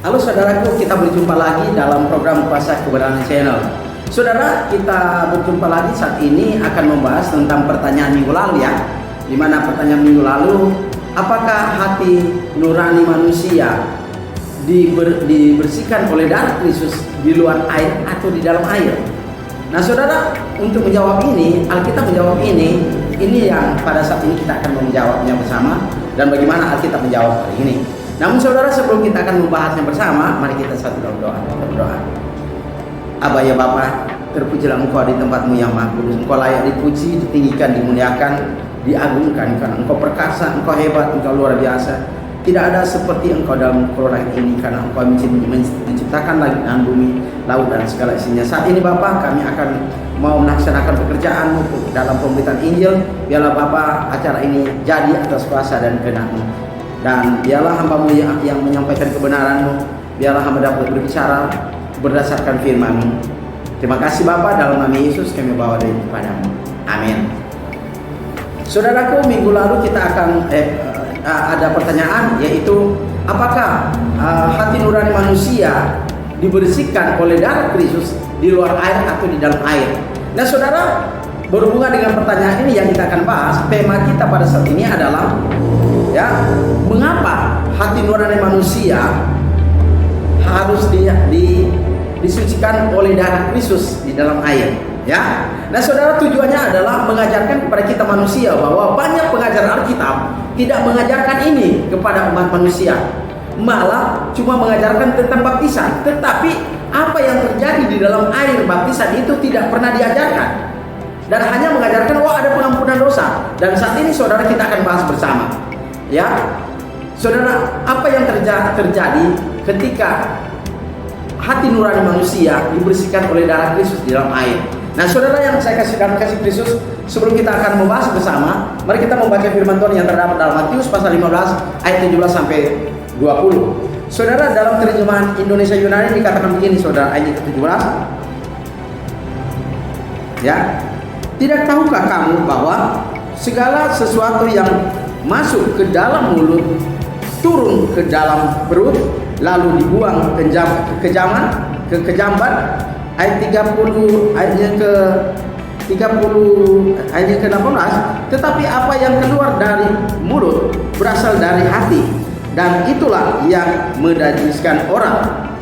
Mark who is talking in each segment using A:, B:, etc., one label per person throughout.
A: Halo saudaraku, kita berjumpa lagi dalam program Kuasa Kebenaran Channel. Saudara, kita berjumpa lagi saat ini akan membahas tentang pertanyaan minggu lalu ya. Di mana pertanyaan minggu lalu, apakah hati nurani manusia dibersihkan oleh darah Kristus di luar air atau di dalam air? Nah saudara, untuk menjawab ini, Alkitab menjawab ini yang pada saat ini kita akan menjawabnya bersama. Dan bagaimana Alkitab menjawab hari ini. Namun saudara, sebelum kita akan membahasnya bersama, mari kita satu dalam doa. Berdoa. Aba ya Bapa, terpujilah Engkau di tempatmu yang maha kudus. Engkau layak dipuji, ditinggikan, dimuliakan, diagungkan, karena Engkau perkasa, Engkau hebat, Engkau luar biasa. Tidak ada seperti Engkau dalam langit ini, karena Engkau menciptakan langit dan bumi, laut dan segala isinya. Saat ini Bapa, kami akan mau melaksanakan pekerjaan-Mu dalam pemberitaan Injil. Biarlah Bapa, acara ini jadi atas kuasa dan kehendak-Mu. Dan biarlah hamba-Mu yang menyampaikan kebenaran-Mu. Biarlah hamba dapat berbicara berdasarkan firman-Mu. Terima kasih Bapa, dalam nama Yesus kami bawa dari kepadamu. Amin. Saudaraku, minggu lalu kita akan ada pertanyaan, yaitu apakah hati nurani manusia dibersihkan oleh darah Kristus di luar air atau di dalam air? Nah saudara, berhubungan dengan pertanyaan ini yang kita akan bahas, tema kita pada saat ini adalah ya, mengapa hati nurani manusia harus disucikan oleh darah Kristus di dalam air, ya. Nah saudara, tujuannya adalah mengajarkan kepada kita manusia bahwa banyak pengajar Alkitab tidak mengajarkan ini kepada umat manusia, malah cuma mengajarkan tentang baptisan, tetapi apa yang terjadi di dalam air baptisan itu tidak pernah diajarkan, dan hanya mengajarkan ada pengampunan dosa. Dan saat ini saudara, kita akan bahas bersama, ya saudara, apa yang terjadi ketika hati nurani manusia dibersihkan oleh darah Kristus di dalam air. Nah saudara yang saya kasih Kristus, sebelum kita akan membahas bersama, mari kita membaca firman Tuhan yang terdapat dalam Matius pasal 15 ayat 17 sampai 20. Saudara, dalam terjemahan Indonesia Yunani dikatakan begini saudara, ayat ke-17, ya, tidak tahukah kamu bahwa segala sesuatu yang masuk ke dalam mulut turun ke dalam perut lalu dibuang ke kejambat. Ayat 30 ayat ke-18, tetapi apa yang keluar dari mulut berasal dari hati, dan itulah yang menajiskan orang.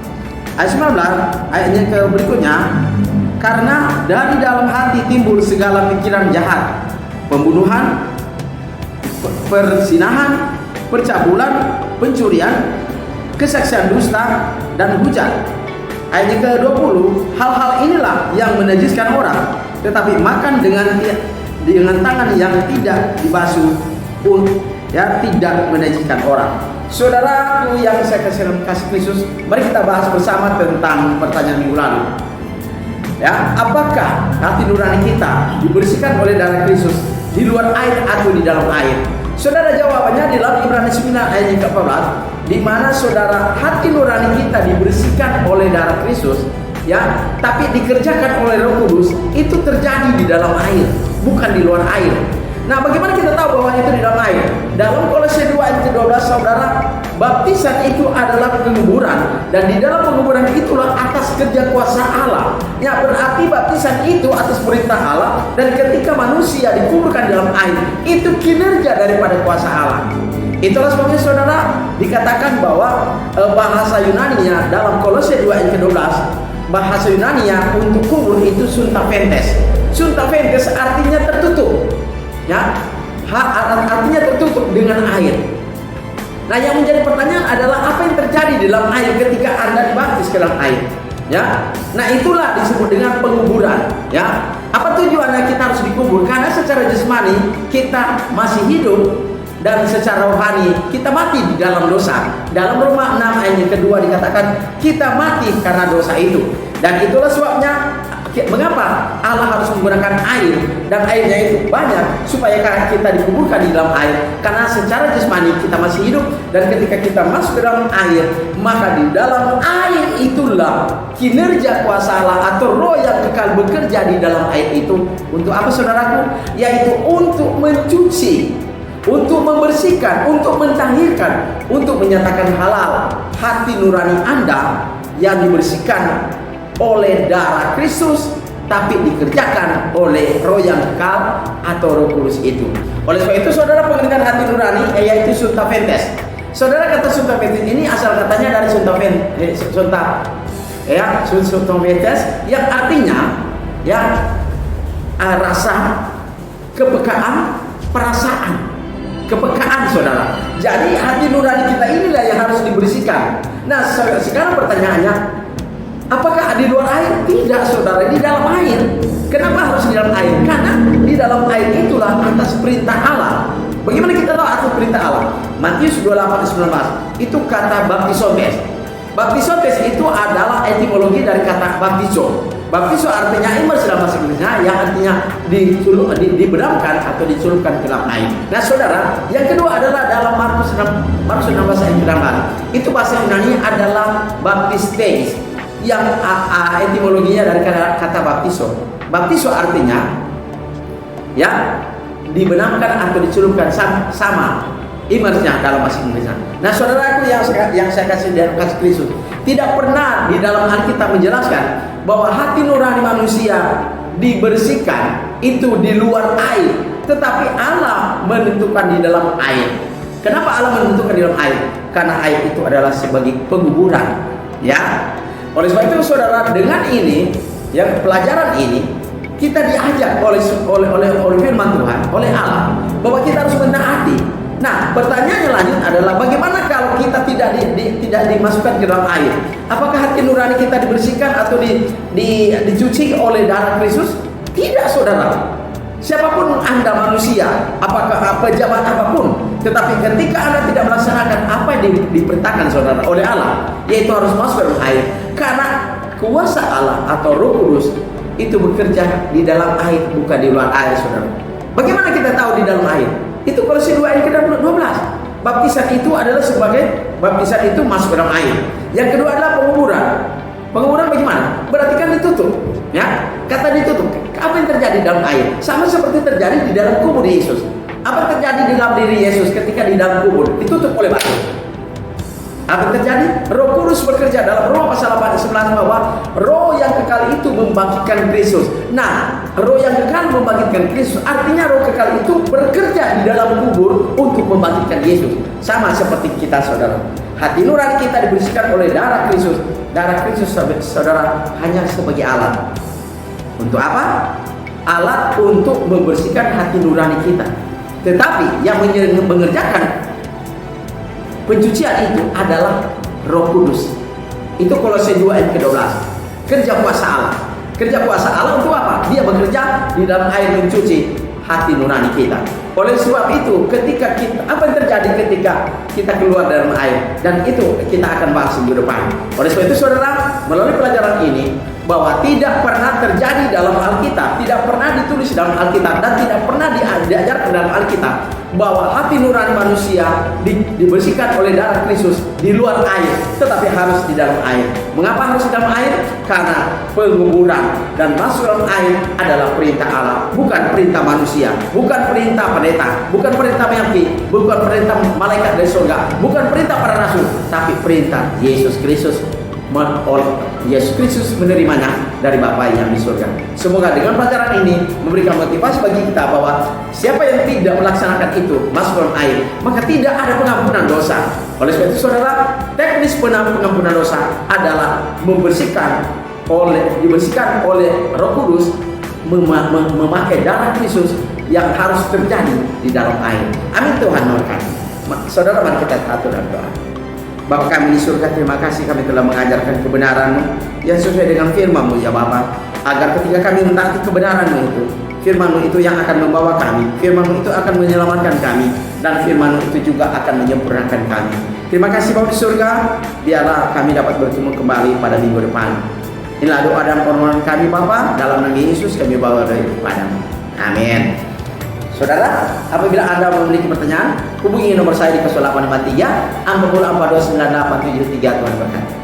A: Ayat 19 ayatnya ke berikutnya, karena dari dalam hati timbul segala pikiran jahat, pembunuhan, perzinahan, percabulan, pencurian, kesaksian dusta, dan hujat. Ayat ke-20, hal-hal inilah yang menajiskan orang, tetapi makan dengan tangan yang tidak dibasuh pun ya tidak menajiskan orang. Saudaraku yang saya kasih Kristus, mari kita bahas bersama tentang pertanyaan minggu lalu. Ya, apakah hati nurani kita dibersihkan oleh darah Kristus di luar air atau di dalam air? Saudara, jawabannya di dalam Ibrani 9 ayat yang ke-14, di mana saudara, hati nurani kita dibersihkan oleh darah Kristus, ya, tapi dikerjakan oleh Roh Kudus itu terjadi di dalam air, bukan di luar air. Nah, bagaimana kita tahu bahwa itu di dalam air? Dalam Kolose 2 ayat ke-12, saudara, baptisan itu adalah penguburan, dan di dalam penguburan itulah atas kerja kuasa Allah. Ya, berarti baptisan itu atas perintah Allah, dan ketika manusia dikuburkan dalam air, itu kinerja daripada kuasa Allah. Itulah sebabnya saudara, dikatakan bahwa bahasa Yunaninya dalam Kolose 2 ayat ke-12, bahasa Yunaninya untuk kubur itu suntapentes. Suntapentes artinya tertutup, ya, artinya tertutup dengan air. Nah, yang menjadi pertanyaan adalah apa yang terjadi di dalam air ketika Anda dibaptis ke dalam air, ya. Nah, itulah disebut dengan penguburan, ya. Apa tujuannya kita harus dikubur? Karena secara jasmani kita masih hidup, dan secara rohani kita mati di dalam dosa. Dalam Roma 6 ayat yang kedua dikatakan kita mati karena dosa itu. Dan itulah sebabnya mengapa Allah harus menggunakan air, dan airnya itu banyak supaya kita dikuburkan di dalam air. Karena secara jasmani kita masih hidup, dan ketika kita masuk ke dalam air, maka di dalam air itulah kinerja kuasa Allah atau roh yang kekal bekerja di dalam air itu. Untuk apa saudaraku? Yaitu untuk mencuci untuk membersihkan, untuk mentahirkan, untuk menyatakan halal hati nurani Anda yang dibersihkan oleh darah Kristus, tapi dikerjakan oleh roh yang kekal atau Roh Kudus itu. Oleh sebab itu, saudara, pengertian hati nurani yaitu suntafentes. Saudara, kata suntafentes ini asal katanya dari suntafentes yang artinya rasa, kepekaan, perasaan, kepekaan, saudara. Jadi hati nurani kita inilah yang harus dibersihkan. Nah, sekarang pertanyaannya, apakah di luar air? Tidak, saudara, di dalam air. Kenapa harus di dalam air? Karena di dalam air itulah atas perintah Allah. Bagaimana kita tahu atas perintah Allah? Matius 28:19 itu kata baptisotes. Baptisotes itu adalah etimologi dari kata baptizo. Baptizo artinya imers dalam bahasa Inggrisnya, yang artinya diberamkan atau dicelupkan ke dalam air. Nah, saudara, yang kedua adalah dalam Markus 16 ayat 19. Itu bahasa Yunani adalah baptistes, yang etimologinya dari kata baptizo. Baptizo artinya dibenamkan atau dicelupkan, sama imersnya dalam bahasa Inggrisnya. Nah, saudaraku yang saya kasih Kristus, tidak pernah di dalam Alkitab menjelaskan bahwa hati nurani manusia dibersihkan itu di luar air, tetapi Allah menentukan di dalam air. Kenapa Allah menentukan di dalam air? Karena air itu adalah sebagai penguburan, ya. Oleh sebab itu, saudara, dengan ini, yang pelajaran ini, kita diajak oleh firman Tuhan, oleh Allah, bahwa kita harus menaati. Nah, pertanyaannya lanjut adalah, bagaimana kalau kita tidak dimasukkan ke dalam air? Apakah hati nurani kita dibersihkan atau dicuci oleh darah Kristus? Tidak, saudara. Siapapun Anda manusia, apakah pejabat apapun, tetapi ketika Anda tidak melaksanakan apa yang diperintahkan, saudara, oleh Allah, yaitu harus masuk ke dalam air, karena kuasa Allah atau Roh Kudus itu bekerja di dalam air, bukan di luar air, saudara. Bagaimana kita tahu di dalam air? Itu Kolose 2 ayat ke-12. Baptisan itu adalah sebagai baptisan itu masuk ke dalam air. Yang kedua adalah penguburan. Penguburan bagaimana? Berarti kan ditutup, ya. Kata ditutup. Apa yang terjadi dalam air? Sama seperti terjadi di dalam kubur Yesus. Apa yang terjadi di dalam diri Yesus ketika di dalam kubur? Ditutup oleh batu. Apa yang terjadi? Roh Kudus bekerja. Dalam Roma pasal 8:11 bahwa roh yang kekal itu membangkitkan Kristus. Nah, roh yang kekal membangkitkan Kristus, artinya roh kekal itu bekerja di dalam kubur untuk membangkitkan Yesus. Sama seperti kita, saudara. Hati nurani kita dibersihkan oleh darah Kristus. Darah Kristus, saudara, hanya sebagai alat. Untuk apa? Alat untuk membersihkan hati nurani kita. Tetapi yang mengerjakan pencucian itu adalah Roh Kudus. Itu Kolose 2 ayat ke-12. Kerja kuasa Allah. Kerja kuasa Allah untuk apa? Dia bekerja di dalam air mencuci hati nurani kita. Oleh sebab itu, apa yang terjadi ketika kita keluar dalam air? Dan itu kita akan bahas minggu depan. Oleh sebab itu, saudara, melalui pelajaran ini, bahwa tidak pernah terjadi dalam Alkitab, tidak pernah ditulis dalam Alkitab, dan tidak pernah diajarkan dalam Alkitab bahwa hati nurani manusia dibersihkan oleh darah Kristus di luar air, tetapi harus di dalam air. Mengapa harus di dalam air? Karena penguburan dan masuk dalam air adalah perintah Allah, bukan perintah manusia, bukan perintah pendeta, bukan perintah meyaki, bukan perintah malaikat dari surga, bukan perintah para rasul, tapi perintah Yesus Kristus. Yesus Kristus menerimanya dari Bapa yang di surga. Semoga dengan pelajaran ini memberikan motivasi bagi kita bahwa siapa yang tidak melaksanakan itu masuk dalam air, maka tidak ada pengampunan dosa. Oleh sebab itu, saudara, teknis pengampunan dosa adalah dibersihkan oleh Roh Kudus, memakai darah Kristus yang harus terjadi di dalam air. Amin. Tuhan memberkati. Saudara, mari kita atur dalam doa. Bapa kami di surga, terima kasih kami telah mengajarkan kebenaran-Mu yang sesuai dengan firman-Mu, ya Bapa, agar ketika kami mentaati kebenaran-Mu itu, firman-Mu itu yang akan membawa kami, firman-Mu itu akan menyelamatkan kami, dan firman-Mu itu juga akan menyempurnakan kami. Terima kasih Bapa di surga, biarlah kami dapat bertemu kembali pada minggu depan. Inilah doa dan permohonan kami Bapa, dalam nama Yesus kami bawa dari kepadamu. Amin. Saudara, apabila Anda memiliki pertanyaan, hubungi nomor saya di 0853 44298773. Tuhan berkati.